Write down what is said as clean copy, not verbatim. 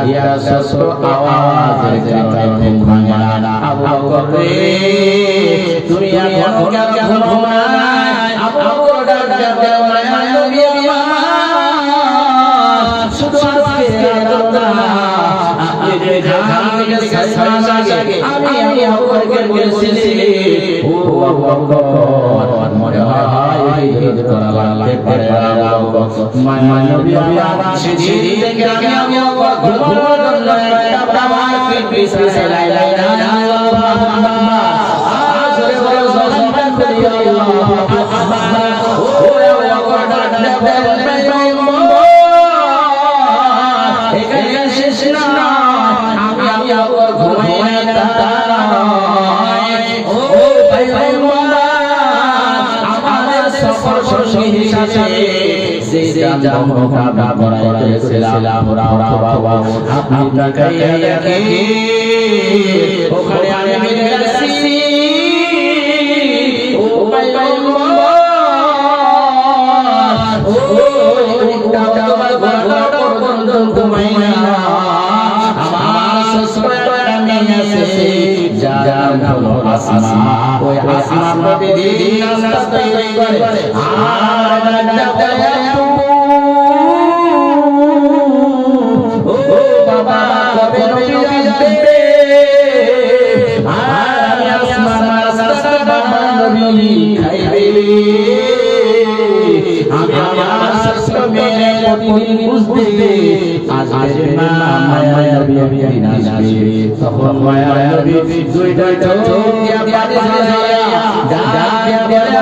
একটা ছোট আওয়াজের কারণে ভাঙে না। আবু বকর তুমি এখন কেন ঘুমাও না? আবু বকর ডাক বলে নবী আমার শুধু আজকে রাত না আপনি যে জাহান থেকে 6 মাস আগে আমি আবু বকরকে বলেছিলি ও আবু বকর মনে হয় হিজরত করা লাগতে পারে আবু বকর নবী আমার সেদিন থেকে আমি আবু বকর ঘুমানোর জন্য একটা বার পিছে লা ইলাহা ইল্লাল্লাহ আজরে বড় জবান করি আল্লাহু আকবার ও আবু বকর ডাক বলে এখানে শেষ না আমি আবু বকর ঘুমাই না ও ভাই আমাদের সফর সঙ্গী হিসাবে যে জামটা করাইছিলাম আপনাকে ওখানে আমি গেছি ও ভাই ও তোমার ঘোড়া পর্যন্ত ঘুমাই না আমার শ্বশুর মেয়ে আছে যার নাম আসমা ওই আসমা প্রতিদিন নাস্তা তৈরি করে আর ও বাবা কবে নবী আসবে আর আমি আসমা নাস্তা বানাবো নবী খাইবে আমি আমার শ্বশুর মেয়ে প্রতিদিন বুঝতে আসবে না মায়া নবী দিন আসবে তখন মায়া নবী দুইটা চোখ দিয়া পানি ঝরা ডাক দিয়া